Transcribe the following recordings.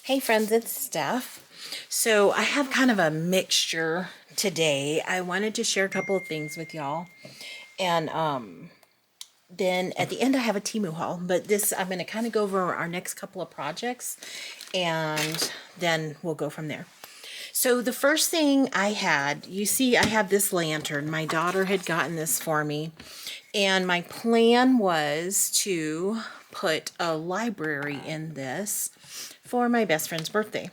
Hey friends, it's Steph. So I have kind of a mixture today. I wanted to share a couple of things with y'all. And then at the end I have a Temu haul, but this I'm going to kind of go over our next couple of projects and then we'll go from there. So the first thing I had, you see I have this lantern. My daughter had gotten this for me. And my plan was to put a library in this for my best friend's birthday.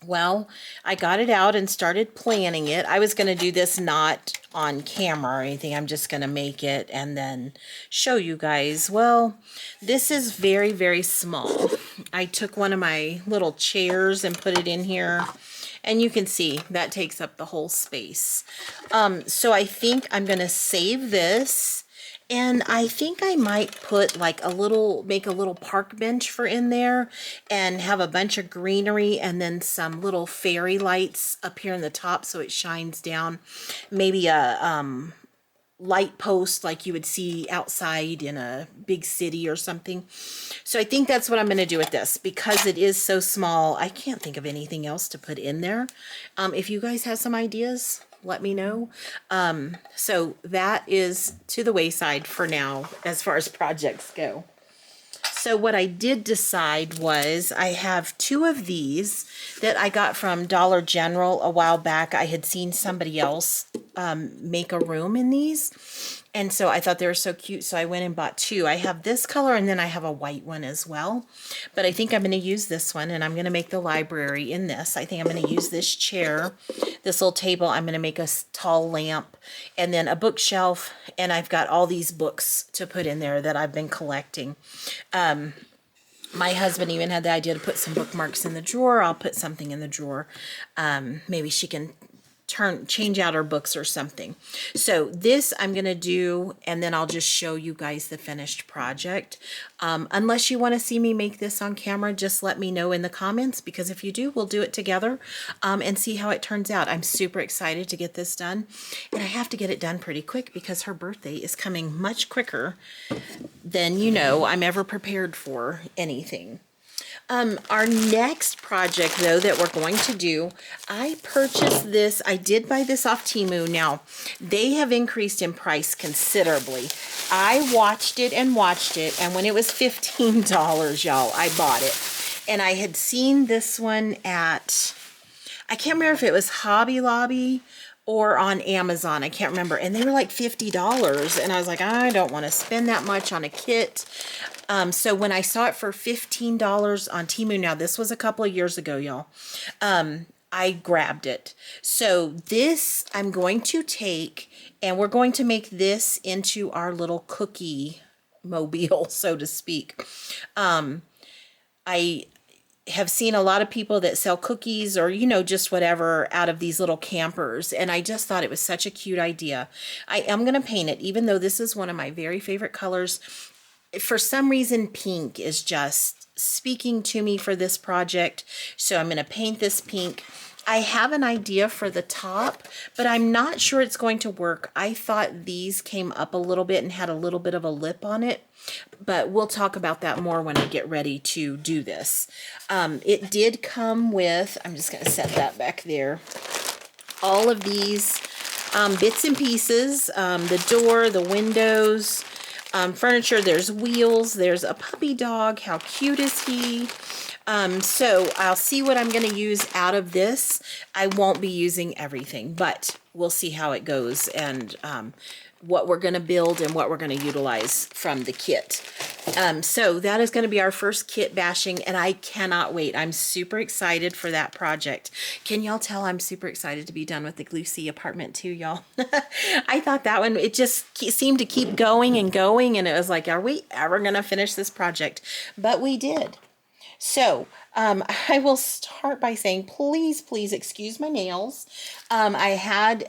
Well, I got it out and started planning it. I was going to do this not on camera or anything. I'm just going to make it and then show you guys. Well, this is very, very small. I took one of my little chairs and put it in here. And you can see that takes up the whole space. So I think I'm going to save this. And I think I might put like make a little park bench for in there and have a bunch of greenery and then some little fairy lights up here in the top so it shines down. Maybe a light post like you would see outside in a big city or something. So I think that's what I'm going to do with this because it is so small. I can't think of anything else to put in there. If you guys have some ideas, let me know. So that is to the wayside for now as far as projects go. So what I did decide was I have two of these that I got from Dollar General a while back. I had seen somebody else make a room in these. And so I thought they were so cute, so I went and bought two. I have this color and then I have a white one as well. But I think I'm going to use this one and I'm going to make the library in this. I think I'm going to use this chair, this little table. I'm going to make a tall lamp and then a bookshelf. And I've got all these books to put in there that I've been collecting. My husband even had the idea to put some bookmarks in the drawer. I'll put something in the drawer. Maybe she can change out her books or something. So this I'm going to do, and then I'll just show you guys the finished project. Unless you want to see me make this on camera, just let me know in the comments, because if you do, we'll do it together and see how it turns out. I'm super excited to get this done, and I have to get it done pretty quick because her birthday is coming much quicker than I'm ever prepared for anything. Our next project, though, that we're going to do, I purchased this. I did buy this off Temu. Now, they have increased in price considerably. I watched it, and when it was $15, y'all, I bought it. And I had seen this one at, I can't remember if it was Hobby Lobby or on Amazon. I can't remember. And they were like $50. And I was like, I don't want to spend that much on a kit. So when I saw it for $15 on Temu, now this was a couple of years ago, y'all, I grabbed it. So this I'm going to take, and we're going to make this into our little cookie mobile, so to speak. I have seen a lot of people that sell cookies or, just whatever out of these little campers. And I just thought it was such a cute idea. I am going to paint it, even though this is one of my very favorite colors. For some reason, pink is just speaking to me for this project. So I'm going to paint this pink. I have an idea for the top, but I'm not sure it's going to work. I thought these came up a little bit and had a little bit of a lip on it, but we'll talk about that more when I get ready to do this. It did come with, I'm just going to set that back there, all of these bits and pieces, the door, the windows, furniture. There's wheels, there's a puppy dog. How cute is he? So I'll see what I'm going to use out of this. I won't be using everything, but we'll see how it goes and what we're going to build and what we're going to utilize from the kit. So that is going to be our first kit bashing, and I cannot wait. I'm super excited for that project. Can y'all tell I'm super excited to be done with the Lucy apartment too, y'all? I thought that one, it just seemed to keep going and going, and it was like, are we ever going to finish this project? But we did. So I will start by saying, please excuse my nails. I had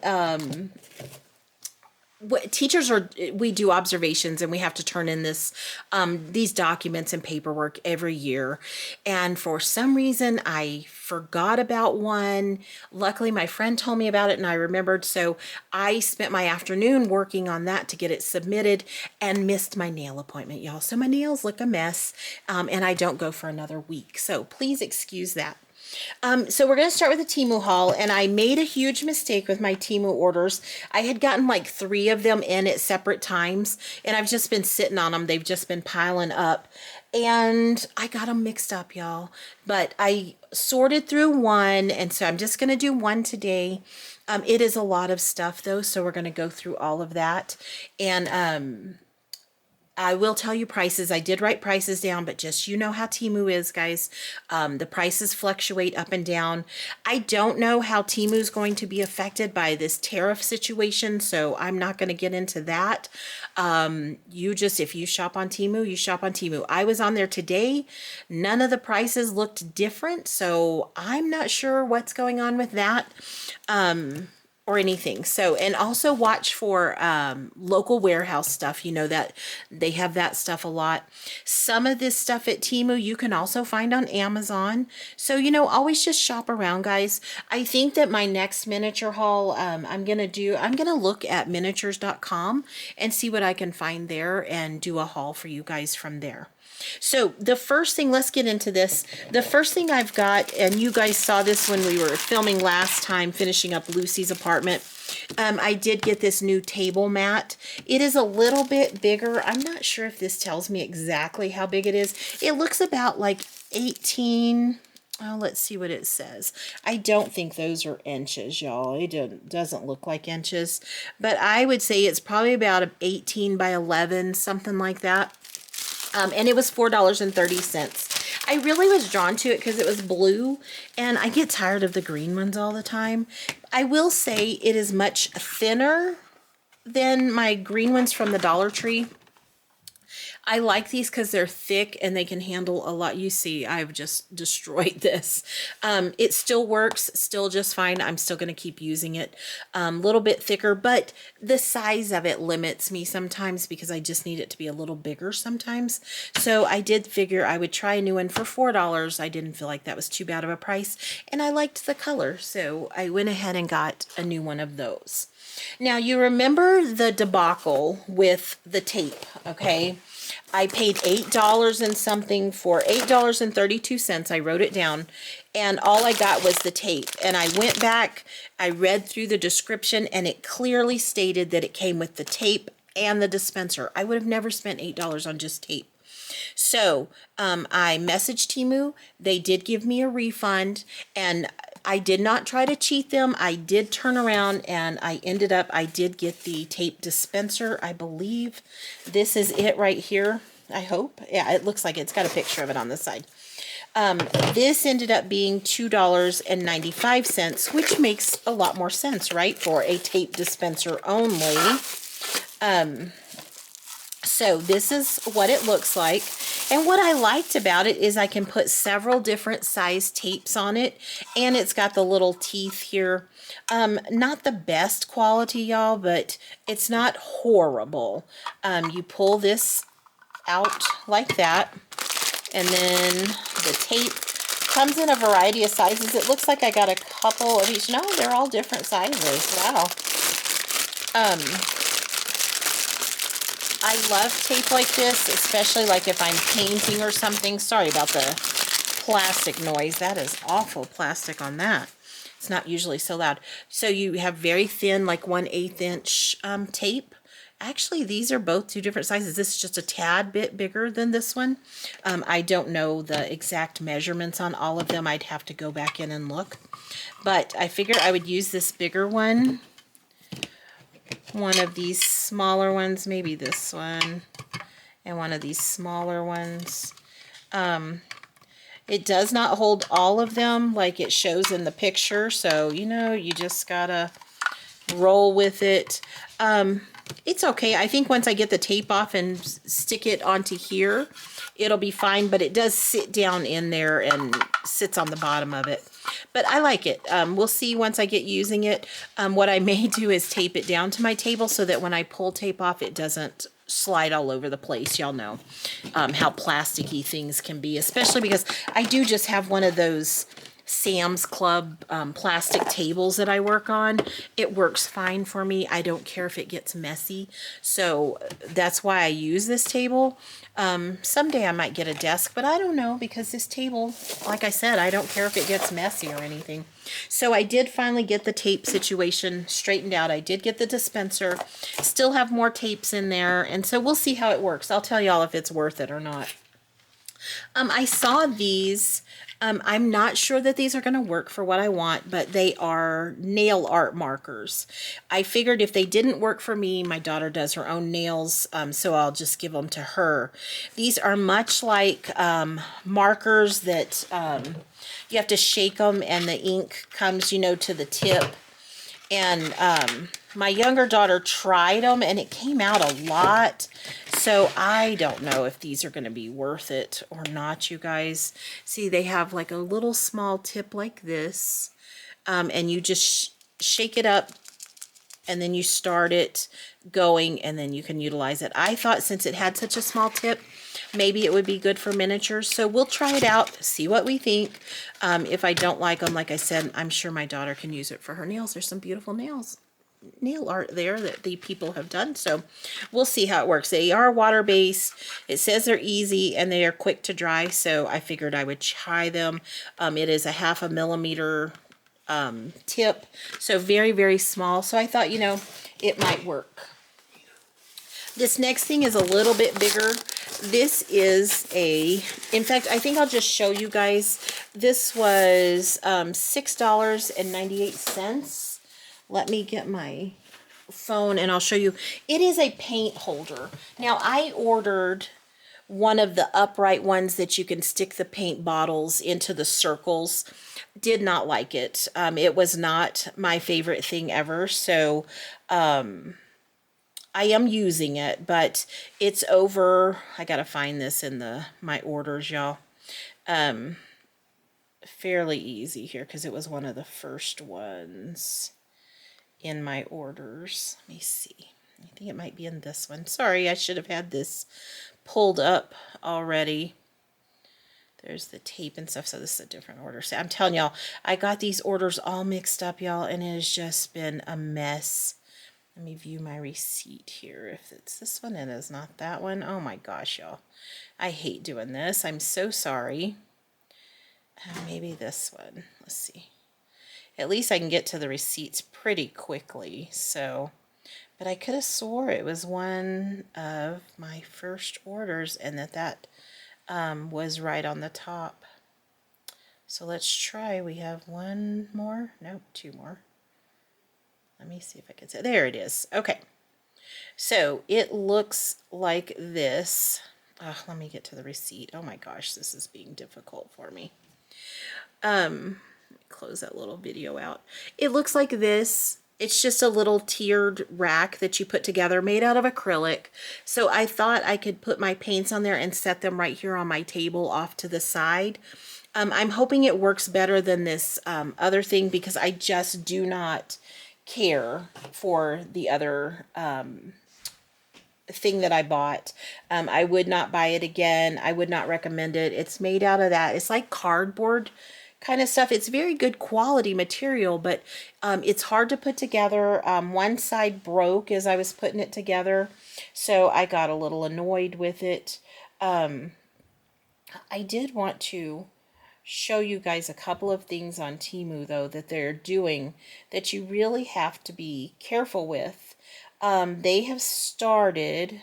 we do observations and we have to turn in these documents and paperwork every year. And for some reason, I forgot about one. Luckily, my friend told me about it and I remembered. So I spent my afternoon working on that to get it submitted and missed my nail appointment, y'all. So my nails look a mess, and I don't go for another week. So please excuse that. So we're going to start with the Temu haul, and I made a huge mistake with my Temu orders. I had gotten like 3 of them in at separate times, and I've just been sitting on them. They've just been piling up, and I got them mixed up, y'all. But I sorted through one, and so I'm just going to do one today. It is a lot of stuff, though, so we're going to go through all of that. And I will tell you prices. I did write prices down, but just you know how Temu is, guys. The prices fluctuate up and down. I don't know how Temu is going to be affected by this tariff situation, so I'm not going to get into that. If you shop on Temu, you shop on Temu. I was on there today. None of the prices looked different, so I'm not sure what's going on with that. Or anything. So, and also watch for local warehouse stuff. You know that they have that stuff a lot. Some of this stuff at Temu you can also find on Amazon. So, always just shop around, guys. I think that my next miniature haul, I'm going to look at miniatures.com and see what I can find there and do a haul for you guys from there. So the first thing, let's get into this. The first thing I've got, and you guys saw this when we were filming last time, finishing up Lucy's apartment. I did get this new table mat. It is a little bit bigger. I'm not sure if this tells me exactly how big it is. It looks about like 18. Oh, let's see what it says. I don't think those are inches, y'all. It doesn't look like inches. But I would say it's probably about 18 by 11, something like that. And it was $4.30. I really was drawn to it because it was blue, and I get tired of the green ones all the time. I will say it is much thinner than my green ones from the Dollar Tree. I like these because they're thick and they can handle a lot. You see, I've just destroyed this. It still works, still just fine. I'm still going to keep using it. A little bit thicker, but the size of it limits me sometimes because I just need it to be a little bigger sometimes. So I did figure I would try a new one for $4. I didn't feel like that was too bad of a price, and I liked the color, so I went ahead and got a new one of those. Now, you remember the debacle with the tape, okay? I paid $8 and something for $8.32. I wrote it down, and all I got was the tape. And I went back, I read through the description, and it clearly stated that it came with the tape and the dispenser. I would have never spent $8 on just tape. So I messaged Temu. They did give me a refund, and I did not try to cheat them. I did turn around, and I did get the tape dispenser, I believe. This is it right here, I hope. Yeah, it looks like it's got a picture of it on the side. This ended up being $2.95, which makes a lot more sense, right, for a tape dispenser only. So this is what it looks like. And what I liked about it is I can put several different size tapes on it. And it's got the little teeth here. Not the best quality, y'all, but it's not horrible. You pull this out like that. And then the tape comes in a variety of sizes. It looks like I got a couple of each. No, they're all different sizes. Wow. I love tape like this, especially like if I'm painting or something. Sorry about the plastic noise. That is awful plastic on that. It's not usually so loud. So you have very thin, like 1/8 inch tape. Actually, these are both 2 different sizes. This is just a tad bit bigger than this one. I don't know the exact measurements on all of them. I'd have to go back in and look. But I figured I would use this bigger one. One of these smaller ones, maybe this one, and one of these smaller ones. It does not hold all of them like it shows in the picture, so you just gotta roll with it. It's okay. I think once I get the tape off and stick it onto here, it'll be fine, but it does sit down in there and sits on the bottom of it. But I like it. We'll see once I get using it. What I may do is tape it down to my table so that when I pull tape off, it doesn't slide all over the place. Y'all know how plasticky things can be, especially because I do just have one of those Sam's Club plastic tables that I work on. It works fine for me. I don't care if it gets messy. So that's why I use this table. Someday I might get a desk, but I don't know, because this table, like I said, I don't care if it gets messy or anything. So I did finally get the tape situation straightened out. I did get the dispenser. Still have more tapes in there, and so we'll see how it works. I'll tell y'all if it's worth it or not. I saw these. I'm not sure that these are going to work for what I want, but they are nail art markers. I figured if they didn't work for me, my daughter does her own nails, so I'll just give them to her. These are much like markers that you have to shake them and the ink comes, you know, to the tip. And my younger daughter tried them and it came out a lot. So I don't know if these are going to be worth it or not, you guys. See, they have like a little small tip like this. And you just shake it up and then you start it going and then you can utilize it. I thought since it had such a small tip, maybe it would be good for miniatures. So we'll try it out, see what we think. If I don't like them, like I said, I'm sure my daughter can use it for her nails. There's some beautiful nail art there that the people have done. So we'll see how it works. They are water-based. It says they're easy and they are quick to dry. So I figured I would try them. It is a 0.5 millimeter tip. So very, very small. So I thought, you know, it might work. This next thing is a little bit bigger. This is in fact, I think I'll just show you guys. This was $6.98. Let me get my phone and I'll show you. It is a paint holder. Now, I ordered one of the upright ones that you can stick the paint bottles into the circles. Did not like it. It was not my favorite thing ever. So, I am using it, but it's over. I gotta find this in my orders, y'all. Fairly easy here because it was one of the first ones in my orders. Let me see. I think it might be in this one. Sorry, I should have had this pulled up already. There's the tape and stuff, so this is a different order. So I'm telling y'all, I got these orders all mixed up, y'all, and it has just been a mess. Let me view my receipt here. If it's this one, it is not that one. Oh my gosh, y'all. I hate doing this. I'm so sorry. Maybe this one. Let's see. At least I can get to the receipts pretty quickly. So, but I could have swore it was one of my first orders and that was right on the top. So let's try. We have one more. Nope, two more. Let me see if I can say. There it is. Okay. So it looks like this. Let me get to the receipt. Oh my gosh, this is being difficult for me. Let me close that little video out. It looks like this. It's just a little tiered rack that you put together made out of acrylic. So I thought I could put my paints on there and set them right here on my table off to the side. I'm hoping it works better than this other thing because I just do not care for the other thing that I bought. I would not buy it again. I would not recommend it. It's made out of that. It's like cardboard kind of stuff. It's very good quality material, but it's hard to put together. One side broke as I was putting it together, so I got a little annoyed with it. I did want to show you guys a couple of things on Temu, though, that they're doing that you really have to be careful with. They have started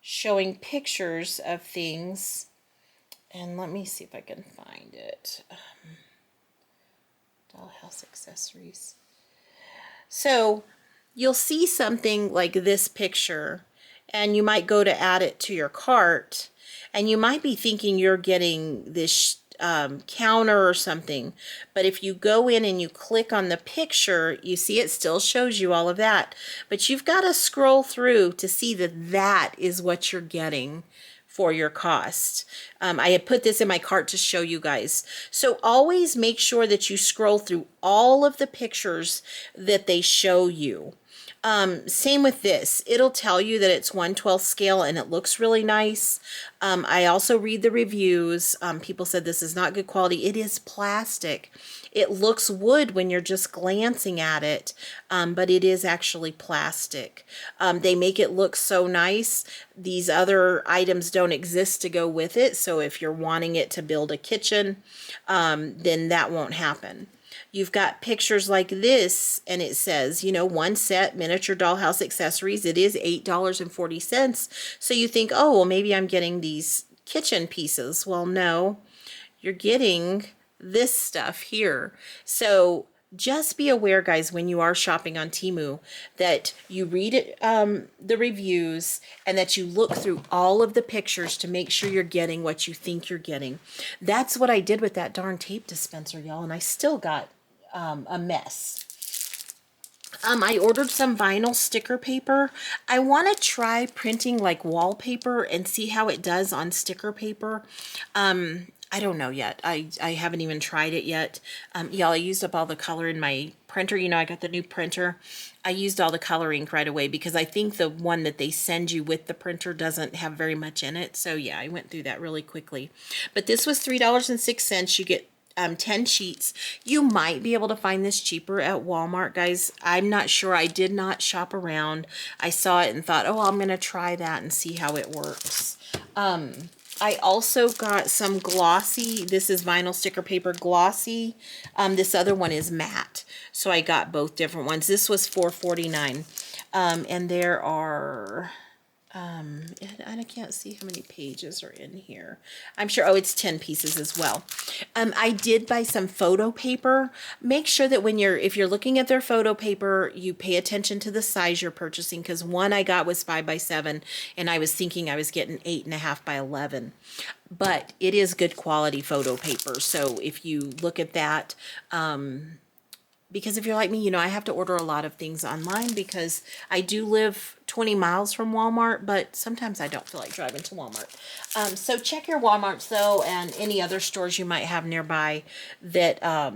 showing pictures of things, and let me see if I can find it. Dollhouse accessories. So you'll see something like this picture, and you might go to add it to your cart, and you might be thinking you're getting this counter or something, but if you go in and you click on the picture, you see it still shows you all of that, but you've got to scroll through to see that that is what you're getting for your cost. I had put this in my cart to show you guys. So always make sure that you scroll through all of the pictures that they show you. Same with this. It'll tell you that it's 1/12 scale and it looks really nice. I also read the reviews. People said this is not good quality. It is plastic. It looks wood when you're just glancing at it, but it is actually plastic. They make it look so nice. These other items don't exist to go with it, so if you're wanting it to build a kitchen, then that won't happen. You've got pictures like this, and it says, you know, one set miniature dollhouse accessories. It is $8.40. So you think, oh, well, maybe I'm getting these kitchen pieces. Well, no, you're getting this stuff here. So just be aware, guys, when you are shopping on Temu, that you read it, the reviews, and that you look through all of the pictures to make sure you're getting what you think you're getting. That's what I did with that darn tape dispenser, y'all, and I still got a mess. I ordered some vinyl sticker paper. I want to try printing like wallpaper and see how it does on sticker paper. I don't know yet. I haven't even tried it yet. Y'all, I used up all the color in my printer. You know, I got the new printer. I used all the color ink right away because I think the one that they send you with the printer doesn't have very much in it. So yeah, I went through that really quickly. But this was $3.06. You get 10 sheets. You might be able to find this cheaper at Walmart, guys. I'm not sure. I did not shop around. I saw it and thought, oh, I'm going to try that and see how it works. I also got some glossy. This is vinyl sticker paper glossy. This other one is matte. So I got both different ones. This was $4.49. And there are... and I can't see how many pages are in here. I'm sure, oh, it's 10 pieces as well. I did buy some photo paper. Make sure that if you're looking at their photo paper, you pay attention to the size you're purchasing, because one I got was 5x7, and I was thinking I was getting 8.5 by 11. But it is good quality photo paper. So if you look at that, because if you're like me, you know, I have to order a lot of things online because I do live 20 miles from Walmart, but sometimes I don't feel like driving to Walmart. So check your Walmarts, though, and any other stores you might have nearby that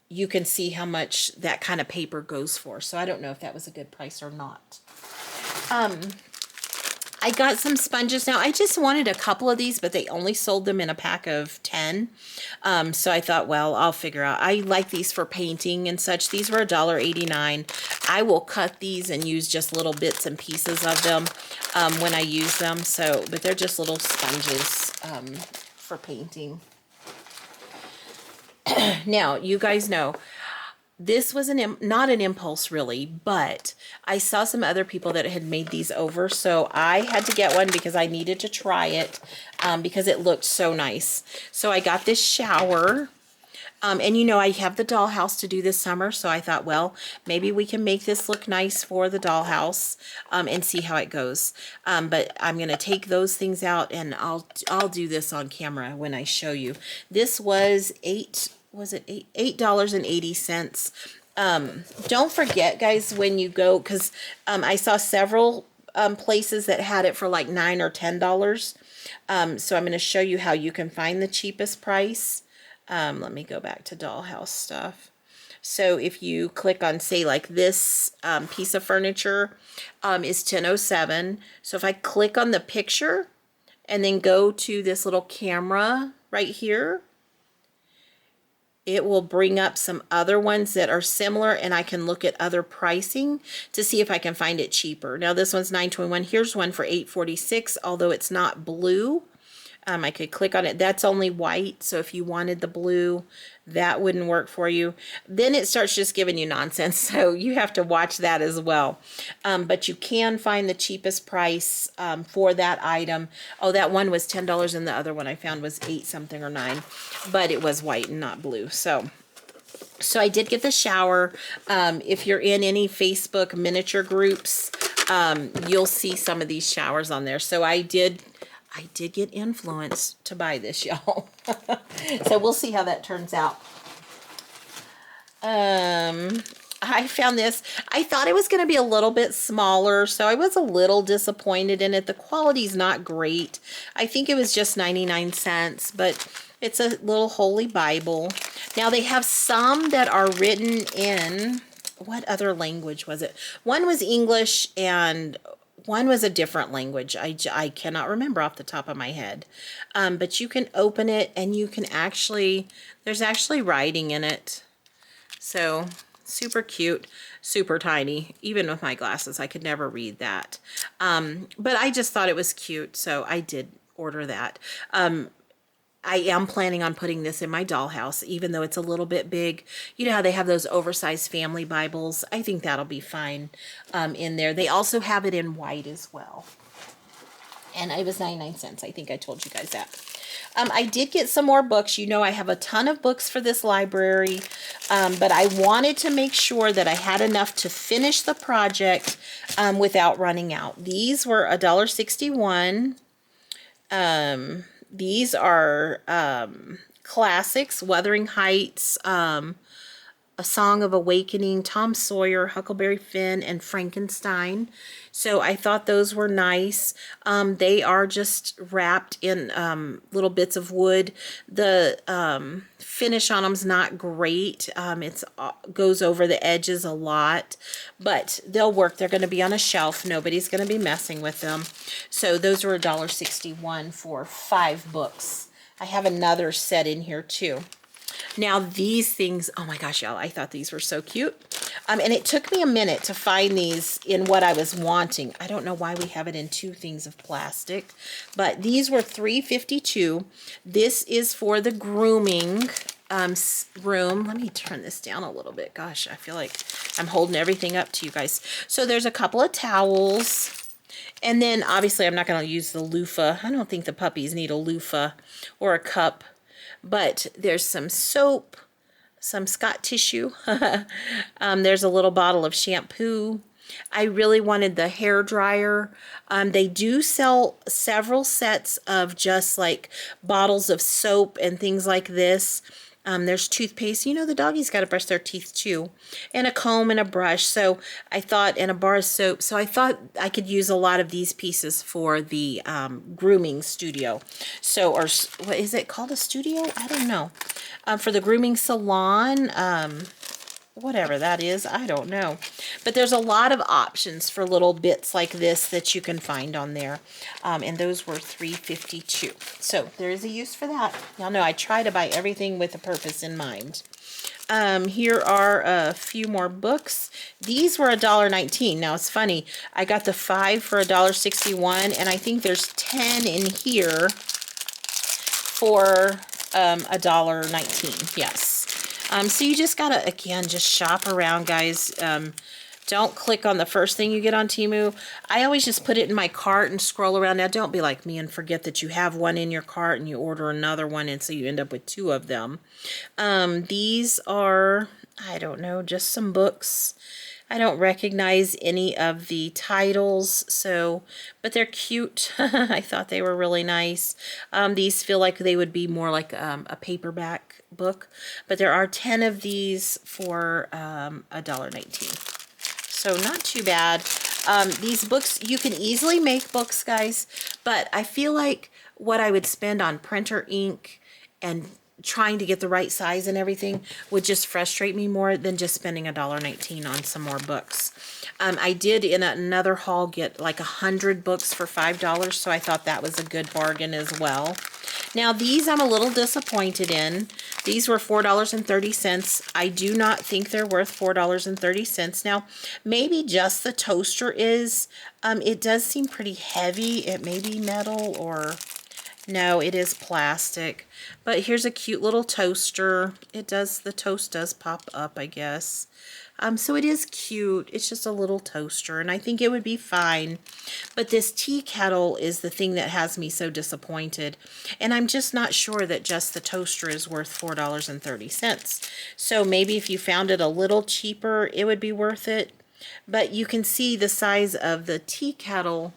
you can see how much that kind of paper goes for. So I don't know if that was a good price or not. I got some sponges. Now, I just wanted a couple of these, but they only sold them in a pack of 10. So I thought, well, I'll figure out. I like these for painting and such. These were $1.89. I will cut these and use just little bits and pieces of them when I use them. So, but they're just little sponges for painting. Now, you guys know, this was not an impulse really, but I saw some other people that had made these over, so I had to get one because I needed to try it because it looked so nice. So I got this shower, and you know, I have the dollhouse to do this summer, so I thought, well, maybe we can make this look nice for the dollhouse and see how it goes. But I'm gonna take those things out, and I'll do this on camera when I show you. This was $8.80. Don't forget, guys, when you go, because I saw several places that had it for like $9 or $10. So I'm going to show you how you can find the cheapest price. Let me go back to dollhouse stuff. So if you click on, say, like this piece of furniture is $10.07. So if I click on the picture and then go to this little camera right here, it will bring up some other ones that are similar, and I can look at other pricing to see if I can find it cheaper. Now this one's $9.21. Here's one for $8.46, although it's not blue. I could click on it. That's only white, so if you wanted the blue, that wouldn't work for you. Then it starts just giving you nonsense, so you have to watch that as well. But you can find the cheapest price for that item. Oh, that one was $10, and the other one I found was 8 something or 9, but it was white and not blue. So I did get the shower. If you're in any Facebook miniature groups, you'll see some of these showers on there. So I did get influenced to buy this, y'all. So we'll see how that turns out. I found this. I thought it was going to be a little bit smaller, so I was a little disappointed in it. The quality's not great. I think it was just 99 cents, but it's a little Holy Bible. Now they have some that are written in, what other language was it? One was English and one was a different language. I cannot remember off the top of my head. But you can open it and you can actually, there's actually writing in it. So super cute, super tiny. Even with my glasses, I could never read that. But I just thought it was cute, so I did order that. I am planning on putting this in my dollhouse, even though it's a little bit big. You know how they have those oversized family Bibles? I think that'll be fine in there. They also have it in white as well. And it was 99 cents. I think I told you guys that. I did get some more books. You know, I have a ton of books for this library, but I wanted to make sure that I had enough to finish the project without running out. These were $1.61. These are classics, Wuthering Heights, A Song of Awakening, Tom Sawyer, Huckleberry Finn, and Frankenstein. So I thought those were nice. They are just wrapped in little bits of wood. The finish on them's not great. It goes over the edges a lot, but they'll work. They're going to be on a shelf. Nobody's going to be messing with them. So those were $1.61 for 5 books. I have another set in here too. Now these things, oh my gosh, y'all, I thought these were so cute. And it took me a minute to find these in what I was wanting. I don't know why we have it in 2 things of plastic, but these were $3.52. This is for the grooming room. Let me turn this down a little bit. Gosh, I feel like I'm holding everything up to you guys. So there's a couple of towels. And then obviously I'm not going to use the loofah. I don't think the puppies need a loofah or a cup. But there's some soap, some Scott tissue. There's a little bottle of shampoo. I really wanted the hair dryer. They do sell several sets of just like bottles of soap and things like this. There's toothpaste. You know, the doggies got to brush their teeth too. And a comb and a brush. So I thought, and a bar of soap. So I thought I could use a lot of these pieces for the grooming studio. So, or what is it called? A studio? I don't know. For the grooming salon. Whatever that is, I don't know. But there's a lot of options for little bits like this that you can find on there. And those were $3.52. So there is a use for that. Y'all know I try to buy everything with a purpose in mind. Here are a few more books. These were $1.19. Now it's funny. I got the 5 for $1.61, and I think there's 10 in here for $1.19. Yes. So you just gotta, again, just shop around, guys. Don't click on the first thing you get on Temu. I always just put it in my cart and scroll around. Now, don't be like me and forget that you have one in your cart and you order another one, and so you end up with 2 of them. These are, I don't know, just some books. I don't recognize any of the titles, so, but they're cute. I thought they were really nice. These feel like they would be more like a paperback book, but there are 10 of these for $1.19. So not too bad. These books, you can easily make books, guys, but I feel like what I would spend on printer ink and trying to get the right size and everything would just frustrate me more than just spending $1.19 on some more books. I did in another haul get like 100 books for $5, so I thought that was a good bargain as well. Now these I'm a little disappointed in. These were $4.30. I do not think they're worth $4.30. Now maybe just the toaster is. It does seem pretty heavy. It may be metal or... No, it is plastic. But here's a cute little toaster. It does, the toast does pop up, I guess. So it is cute. It's just a little toaster, and I think it would be fine. But this tea kettle is the thing that has me so disappointed. And I'm just not sure that just the toaster is worth $4.30. So maybe if you found it a little cheaper, it would be worth it. But you can see the size of the tea kettle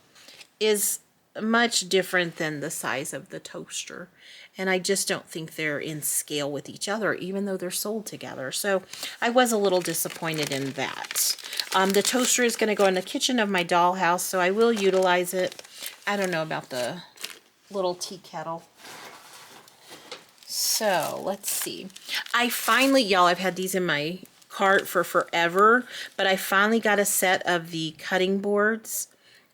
is much different than the size of the toaster, and I just don't think they're in scale with each other, even though they're sold together. So I was a little disappointed in that. The toaster is going to go in the kitchen of my dollhouse, so I will utilize it. I don't know about the little tea kettle. So let's see. I finally, y'all, I've had these in my cart for forever, but I finally got a set of the cutting boards.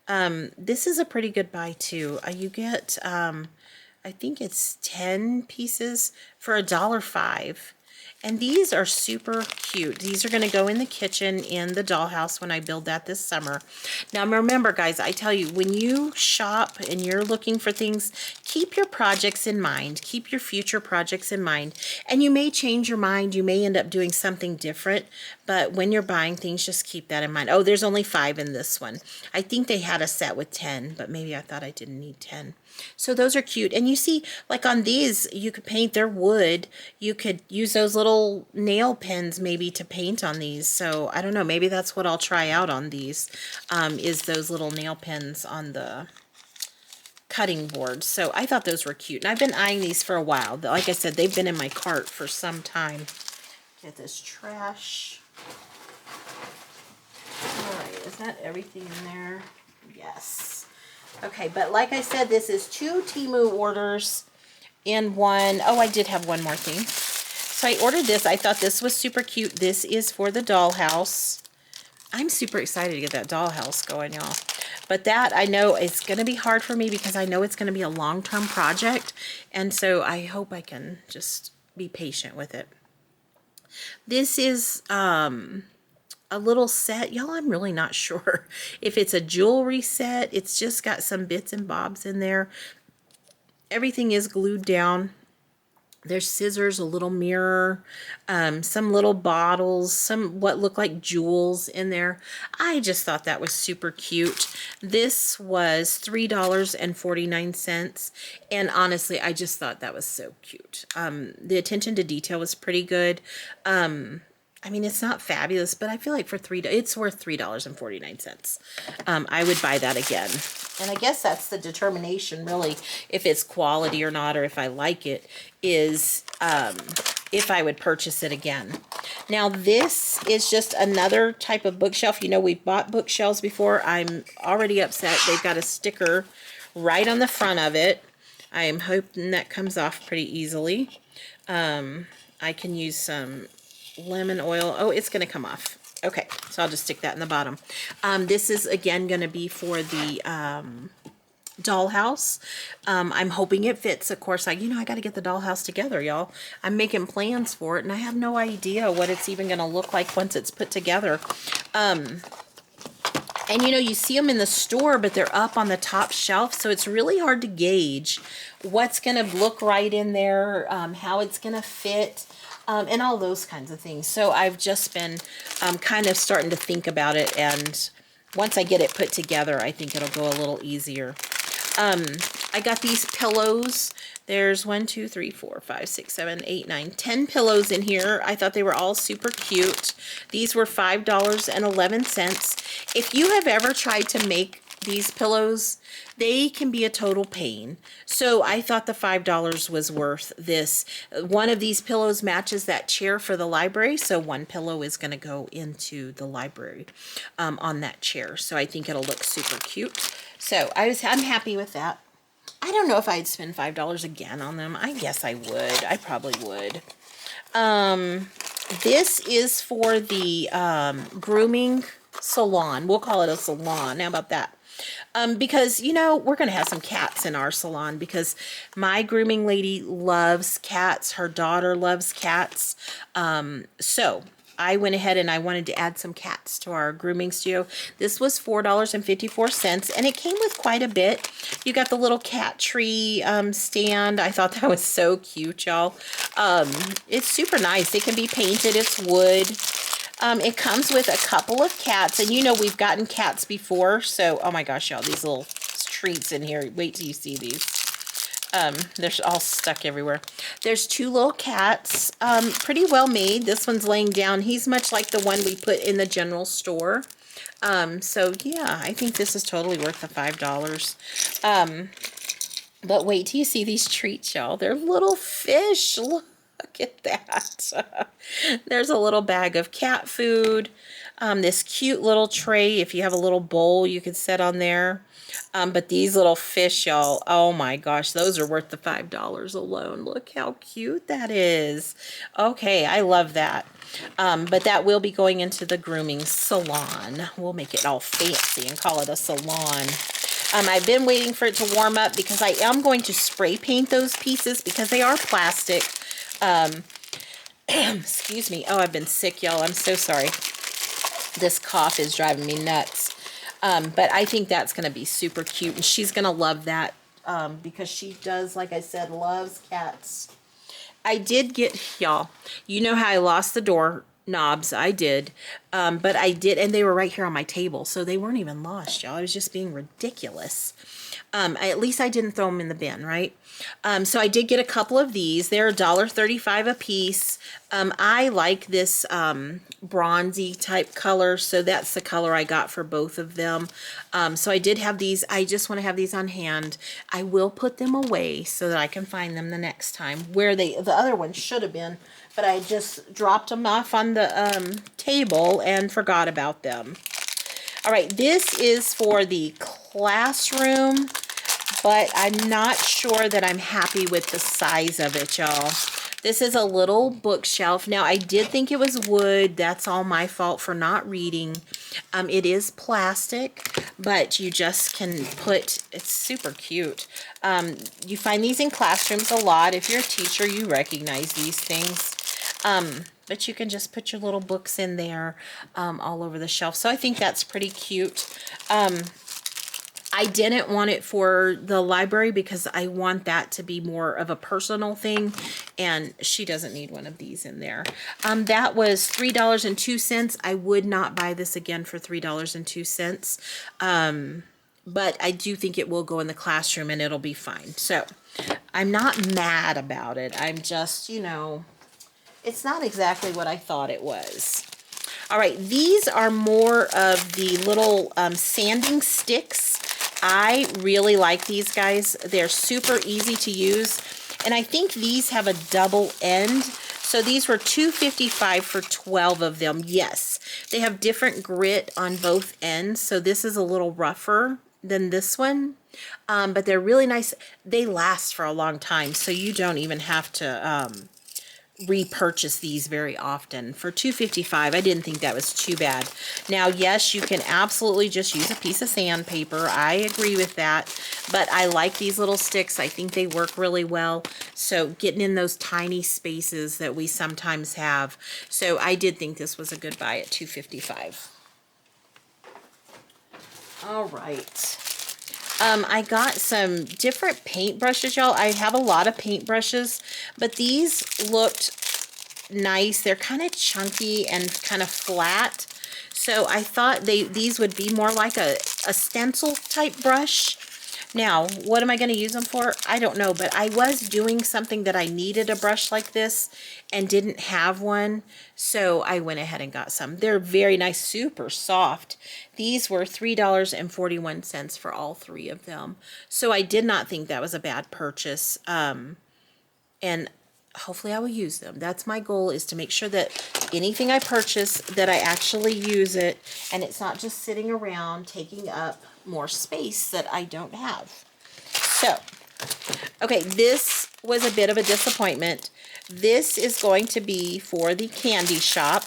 This is a pretty good buy too. You get, I think it's 10 pieces for $1.05. And these are super cute. These are going to go in the kitchen in the dollhouse when I build that this summer. Now remember, guys, I tell you, when you shop and you're looking for things, keep your projects in mind. Keep your future projects in mind. And you may change your mind. You may end up doing something different. But when you're buying things, just keep that in mind. Oh, there's only 5 in this one. I think they had a set with 10, but maybe I thought I didn't need 10. So those are cute. And you see, like on these, you could paint their wood. You could use those little nail pens maybe to paint on these. So I don't know, maybe that's what I'll try out on these, is those little nail pens on the cutting board. So I thought those were cute. And I've been eyeing these for a while. Like I said, they've been in my cart for some time. Get this trash. All right, is that everything in there? Yes. Okay, but like I said, this is 2 Temu orders in one. Oh, I did have one more thing. So I ordered this. I thought this was super cute. This is for the dollhouse. I'm super excited to get that dollhouse going, y'all. But that, I know, is going to be hard for me because I know it's going to be a long-term project. And so I hope I can just be patient with it. This is a little set. Y'all, I'm really not sure if it's a jewelry set. It's just got some bits and bobs in there. Everything is glued down. There's scissors, a little mirror, some little bottles, some what look like jewels in there. I just thought that was super cute. This was $3.49. And honestly, I just thought that was so cute. The attention to detail was pretty good. I mean, it's not fabulous, but I feel like for it's worth $3.49. I would buy that again. And I guess that's the determination, really, if it's quality or not, or if I like it, is if I would purchase it again. Now, this is just another type of bookshelf. You know, we've bought bookshelves before. I'm already upset. They've got a sticker right on the front of it. I am hoping that comes off pretty easily. I can use some lemon oil. Oh, it's going to come off. Okay, so I'll just stick that in the bottom. This is, again, going to be for the dollhouse. I'm hoping it fits. Of course, I got to get the dollhouse together, y'all. I'm making plans for it, and I have no idea what it's even going to look like once it's put together. And, you see them in the store, but they're up on the top shelf, so it's really hard to gauge what's going to look right in there, how it's going to fit. And all those kinds of things. So I've just been kind of starting to think about it, and once I get it put together, I think it'll go a little easier. I got these pillows. There's 1, 2, 3, 4, 5, 6, 7, 8, 9, 10 pillows in here. I thought they were all super cute. These were $5.11. If you have ever tried to make these pillows, they can be a total pain. So I thought the $5 was worth this. One of these pillows matches that chair for the library, so one pillow is going to go into the library on that chair. So I think it'll look super cute. So I'm happy with that. I don't know if I'd spend $5 again on them. I guess I would. I probably would. This is for the grooming salon. We'll call it a salon. How about that? Because, we're going to have some cats in our salon because my grooming lady loves cats. Her daughter loves cats. So I went ahead and I wanted to add some cats to our grooming studio. This was $4.54, and it came with quite a bit. You got the little cat tree stand. I thought that was so cute, y'all. It's super nice. It can be painted. It's wood. It comes with a couple of cats, and we've gotten cats before, so, oh my gosh, y'all, these little treats in here. Wait till you see these. They're all stuck everywhere. There's 2 little cats, pretty well made. This one's laying down. He's much like the one we put in the general store. So yeah, I think this is totally worth the $5. But wait till you see these treats, y'all. They're little fish. Look at that. There's a little bag of cat food. This cute little tray. If you have a little bowl, you could set on there. But these little fish, y'all, oh my gosh, those are worth the $5 alone. Look how cute that is. Okay, I love that. But that will be going into the grooming salon. We'll make it all fancy and call it a salon. I've been waiting for it to warm up because I am going to spray paint those pieces because they are plastic. Excuse me. Oh, I've been sick, y'all. I'm so sorry. This cough is driving me nuts. But I think that's going to be super cute, and she's going to love that because she does, like I said, loves cats. I did get, y'all, you know how I lost the door knobs. I did. But I did, and they were right here on my table, so they weren't even lost, y'all. I was just being ridiculous. At least I didn't throw them in the bin, right? So I did get a couple of these. They're $1.35 a piece. I like this bronzy type color, so that's the color I got for both of them. So I did have these. I just want to have these on hand. I will put them away so that I can find them the next time where the other ones should have been, but I just dropped them off on the table and forgot about them. All right, this is for the classroom, but I'm not sure that I'm happy with the size of it, y'all. This is a little bookshelf. Now, I did think it was wood. That's all my fault for not reading. It is plastic, but you just can put, it's super cute. You find these in classrooms a lot. If you're a teacher, you recognize these things. But you can just put your little books in there all over the shelf. So I think that's pretty cute. I didn't want it for the library because I want that to be more of a personal thing, and she doesn't need one of these in there. That was $3.02. I would not buy this again for $3.02. But I do think it will go in the classroom and it'll be fine. So I'm not mad about it. I'm just, you know, it's not exactly what I thought it was. All right, these are more of the little sanding sticks. I really like these guys. They're super easy to use. And I think these have a double end. So these were $2.55 for 12 of them. Yes, they have different grit on both ends. So this is a little rougher than this one. But they're really nice. They last for a long time. So you don't even have to repurchase these very often. For $2.55, I didn't think that was too bad. Now, yes, you can absolutely just use a piece of sandpaper. I agree with that, but I like these little sticks. I think they work really well. So getting in those tiny spaces that we sometimes have. So I did think this was a good buy at $2.55. All right. I got some different paintbrushes, y'all. I have a lot of paintbrushes, but these looked nice. They're kind of chunky and kind of flat. So I thought these would be more like a stencil type brush. Now, what am I going to use them for? I don't know, but I was doing something that I needed a brush like this and didn't have one, so I went ahead and got some. They're very nice, super soft. These were $3.41 for all three of them, so I did not think that was a bad purchase, and hopefully I will use them. That's my goal, is to make sure that anything I purchase, that I actually use it, and it's not just sitting around taking up more space that I don't have. So, okay, this was a bit of a disappointment. This is going to be for the candy shop.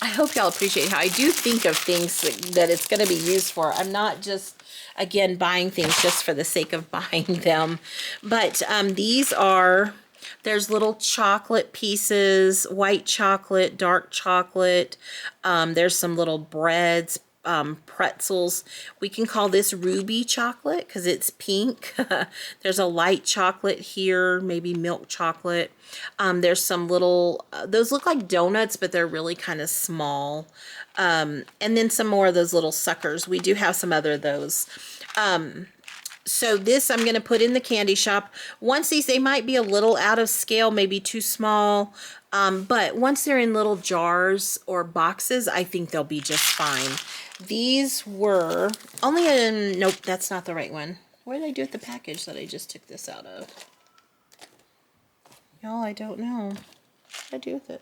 I hope y'all appreciate how I do think of things that it's going to be used for. I'm not just, again, buying things just for the sake of buying them. But these are, there's little chocolate pieces, white chocolate, dark chocolate. There's some little breads, pretzels. We can call this ruby chocolate because it's pink. There's a light chocolate here, maybe milk chocolate. There's some little, those look like donuts, but they're really kind of small. And then some more of those little suckers. We do have some other of those. So this I'm going to put in the candy shop. Once these, they might be a little out of scale, maybe too small. But once they're in little jars or boxes, I think they'll be just fine. These were only in, nope, that's not the right one. What did I do with the package that I just took this out of? Y'all, I don't know. What did I do with it?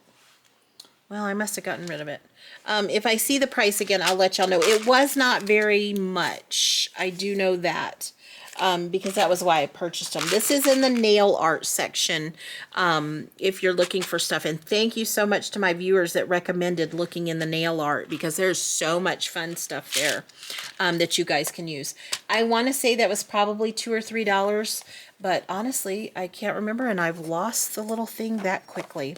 Well, I must have gotten rid of it. If I see the price again, I'll let y'all know. It was not very much. I do know that. Because that was why I purchased them. This is in the nail art section, if you're looking for stuff. And thank you so much to my viewers that recommended looking in the nail art, because there's so much fun stuff there that you guys can use. I want to say that was probably $2 or $3, but honestly, I can't remember, and I've lost the little thing that quickly.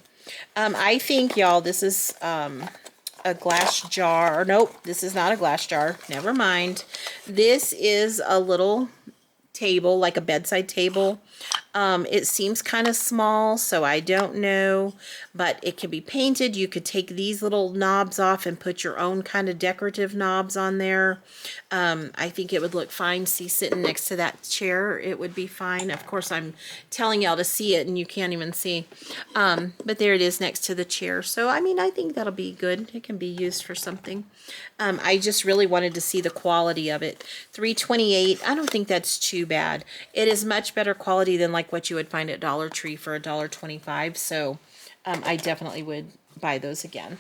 I think, y'all, this is a glass jar. Nope, this is not a glass jar. Never mind. This is a little table, like a bedside table. It seems kind of small, so I don't know, but it can be painted. You could take these little knobs off and put your own kind of decorative knobs on there. I think it would look fine. See, sitting next to that chair, it would be fine. Of course, I'm telling y'all to see it and you can't even see. But there it is next to the chair. So, I mean, I think that'll be good. It can be used for something. I just really wanted to see the quality of it. $3.28. I don't think that's too bad. It is much better quality than like what you would find at Dollar Tree for $1.25. So I definitely would buy those again.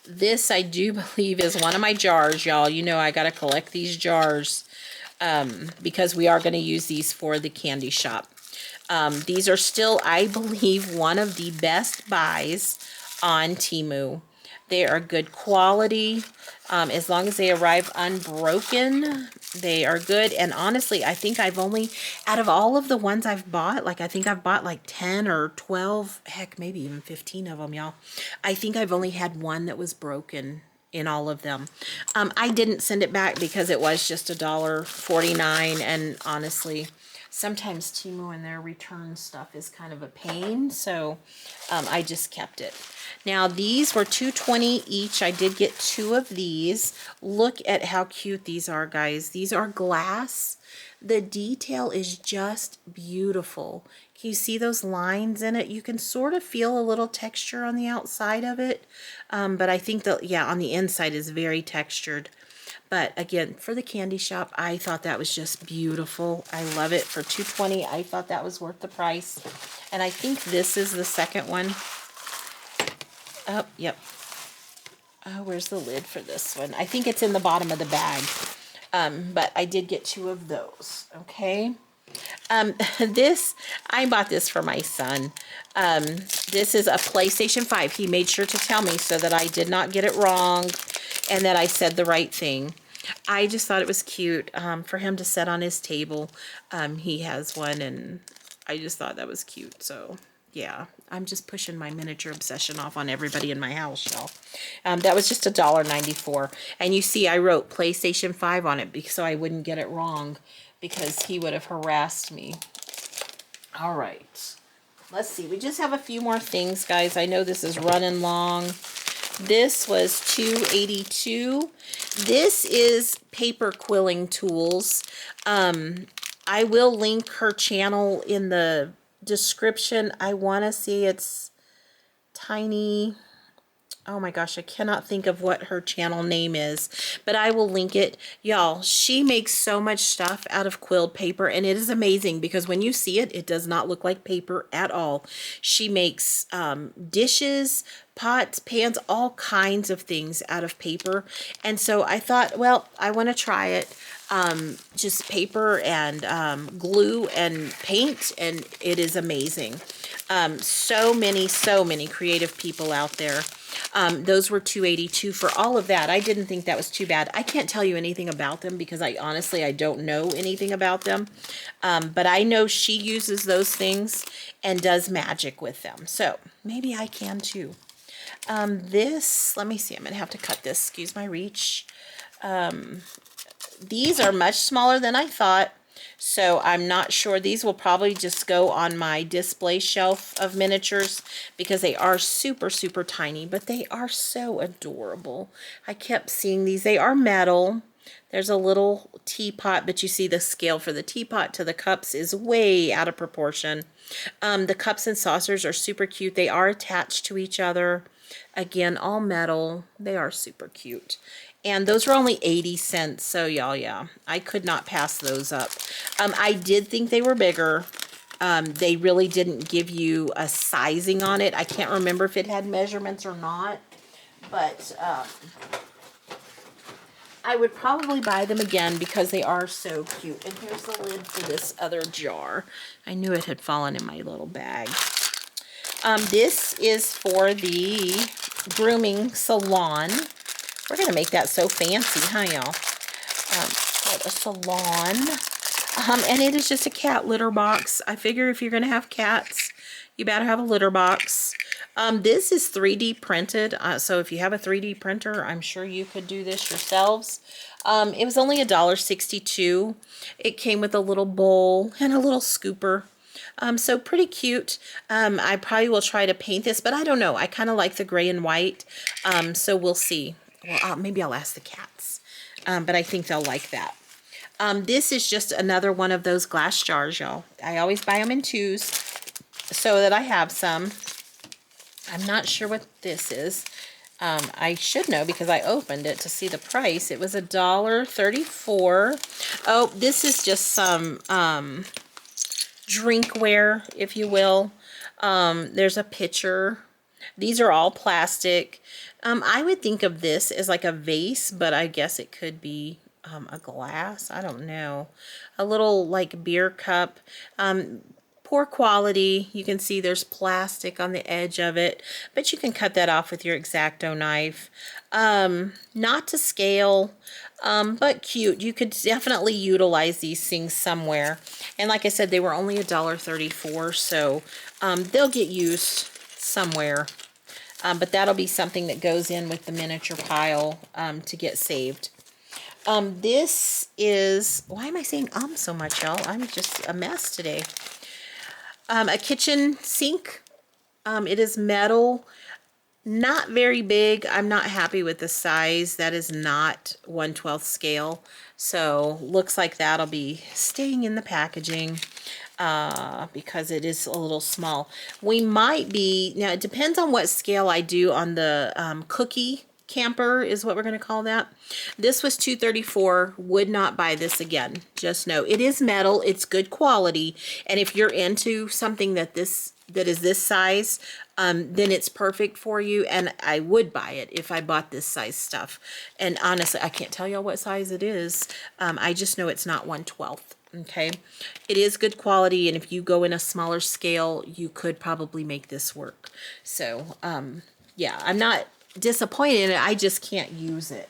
This, I do believe, is one of my jars, y'all. You know I got to collect these jars because we are going to use these for the candy shop. These are still, I believe, one of the best buys on Temu. They are good quality. As long as they arrive unbroken, they are good. And honestly, I think I've only, out of all of the ones I've bought, like I think I've bought like 10 or 12, heck, maybe even 15 of them, y'all. I think I've only had one that was broken in all of them. I didn't send it back because it was just $1.49, and honestly, sometimes Temu and their return stuff is kind of a pain, so I just kept it. Now, these were $2.20 each. I did get 2 of these. Look at how cute these are, guys. These are glass. The detail is just beautiful. Can you see those lines in it? You can sort of feel a little texture on the outside of it, but I think that, yeah, on the inside is very textured. But again, for the candy shop, I thought that was just beautiful. I love it. For $2.20, I thought that was worth the price. And I think this is the second one. Oh, yep. Oh, where's the lid for this one? I think it's in the bottom of the bag. But I did get 2 of those. Okay. This, I bought this for my son. This is a PlayStation 5. He made sure to tell me so that I did not get it wrong and that I said the right thing. I just thought it was cute for him to set on his table. He has one, and I just thought that was cute. So, yeah, I'm just pushing my miniature obsession off on everybody in my house, y'all. That was just $1.94. And you see, I wrote PlayStation 5 on it so I wouldn't get it wrong, because he would have harassed me. All right. Let's see. We just have a few more things, guys. I know this is running long. This was $2.82. This is paper quilling tools. I will link her channel in the description. I want to see it's Tiny. Oh my gosh, I cannot think of what her channel name is, but I will link it. Y'all, she makes so much stuff out of quilled paper, and it is amazing because when you see it, it does not look like paper at all. She makes dishes, pots, pans, all kinds of things out of paper. And so I thought, well, I want to try it. Just paper and glue and paint, and it is amazing. So many creative people out there. Those were $2.82 for all of that. I didn't think that was too bad. I can't tell you anything about them because I don't know anything about them. But I know she uses those things and does magic with them. So maybe I can too. This, let me see, I'm going to have to cut this. Excuse my reach. These are much smaller than I thought. So I'm not sure. These will probably just go on my display shelf of miniatures because they are super tiny, but they are so adorable. I kept seeing these. They are metal. There's a little teapot, but you see the scale for the teapot to the cups is way out of proportion. The cups and saucers are super cute. They are attached to each other. Again, all metal. They are super cute. And those were only 80 cents, so y'all, yeah, I could not pass those up. I did think they were bigger, They really didn't give you a sizing on it. I can't remember if it had measurements or not, but I would probably buy them again because they are so cute. And here's the lid for this other jar. I knew it had fallen in my little bag. This is for the grooming salon. We're going to make that so fancy, huh, y'all? Called a salon. And it is just a cat litter box. I figure if you're going to have cats, you better have a litter box. This is 3D printed, so if you have a 3D printer, I'm sure you could do this yourselves. It was only $1.62. It came with a little bowl and a little scooper. So pretty cute. I probably will try to paint this, but I don't know. I kind of like the gray and white, so we'll see. Well, maybe I'll ask the cats, but I think they'll like that. This is just another one of those glass jars, y'all. I always buy them in twos so that I have some. I'm not sure what this is. I should know because I opened it to see the price. It was $1.34. Oh, this is just some drinkware, if you will. There's a pitcher. These are all plastic. I would think of this as like a vase, but I guess it could be a glass. I don't know. A little like beer cup. Poor quality. You can see there's plastic on the edge of it, but you can cut that off with your X-Acto knife. Not to scale, but cute. You could definitely utilize these things somewhere. And like I said, they were only $1.34, so they'll get used somewhere. But that'll be something that goes in with the miniature pile to get saved. This is, why am I saying so much, y'all? I'm just a mess today. A kitchen sink. It is metal, not very big. I'm not happy with the size. That is not 1/12 scale. So looks like that'll be staying in the packaging because it is a little small. We might be, now it depends on what scale I do on the cookie camper is what we're going to call that. This was $2.34. Would not buy this again. Just know it is metal. It's good quality. And if you're into something that is this size, then it's perfect for you. And I would buy it if I bought this size stuff. And honestly, I can't tell y'all what size it is. I just know it's not 1/12. Okay. It is good quality. And if you go in a smaller scale, you could probably make this work. So, yeah, I'm not disappointed in it. I just can't use it.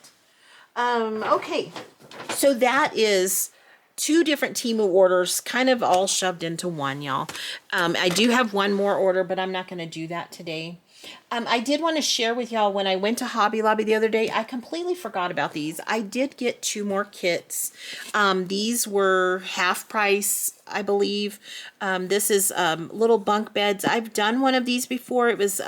Okay, so that is 2 different Temu orders kind of all shoved into one, y'all. I do have one more order, but I'm not going to do that today. I did want to share with y'all, when I went to Hobby Lobby the other day, I completely forgot about these. I did get 2 more kits. These were half price, I believe. This is little bunk beds. I've done one of these before. It was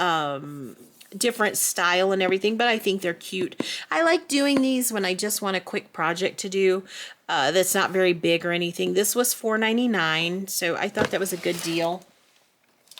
different style and everything, but I think they're cute. I like doing these when I just want a quick project to do that's not very big or anything. This was $4.99, so I thought that was a good deal.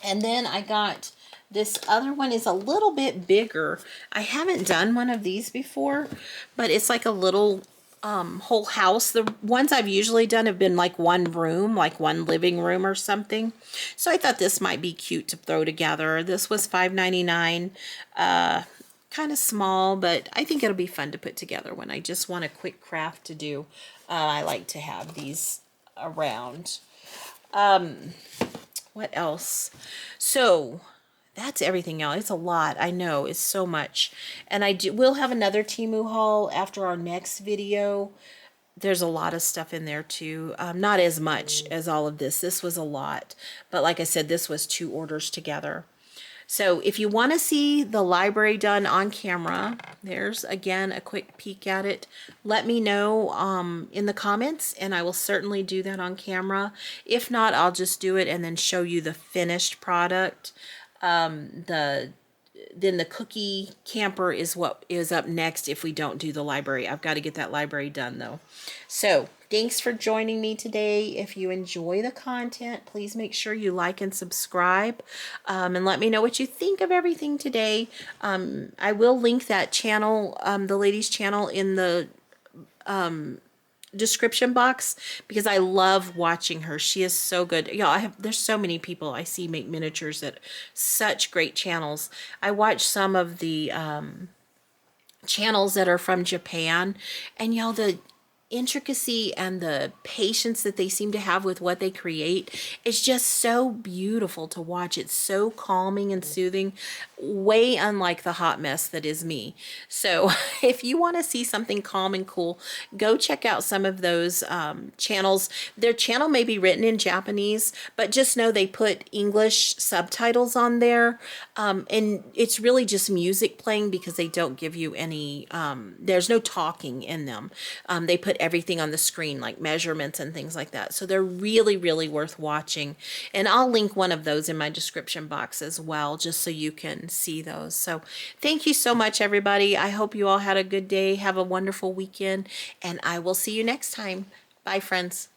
And then I got this other one, is a little bit bigger. I haven't done one of these before, but it's like a little whole house. The ones I've usually done have been like one room, like one living room or something. So I thought this might be cute to throw together. This was $5.99. Kind of small, but I think it'll be fun to put together when I just want a quick craft to do. I like to have these around. What else? So that's everything, y'all. It's a lot. I know. It's so much. And we'll have another Temu haul after our next video. There's a lot of stuff in there too. Not as much as all of this. This was a lot. But like I said, this was 2 orders together. So if you want to see the library done on camera, there's again a quick peek at it. Let me know in the comments, and I will certainly do that on camera. If not, I'll just do it and then show you the finished product. Then the cookie camper is what is up next if we don't do the library. I've got to get that library done though. So thanks for joining me today. If you enjoy the content, please make sure you like and subscribe, and let me know what you think of everything today. I will link that channel, the ladies channel, in the description box because I love watching her. She is so good. Y'all, there's so many people I see make miniatures at such great channels. I watch some of the channels that are from Japan, and y'all, the intricacy and the patience that they seem to have with what they create is just so beautiful to watch. It's so calming and soothing, way unlike the hot mess that is me. So if you want to see something calm and cool, go check out some of those channels. Their channel may be written in Japanese, but just know they put English subtitles on there, and it's really just music playing because they don't give you any there's no talking in them. They put everything on the screen, like measurements and things like that. So they're really, really worth watching. And I'll link one of those in my description box as well, just so you can see those. So thank you so much, everybody. I hope you all had a good day. Have a wonderful weekend, and I will see you next time. Bye, friends.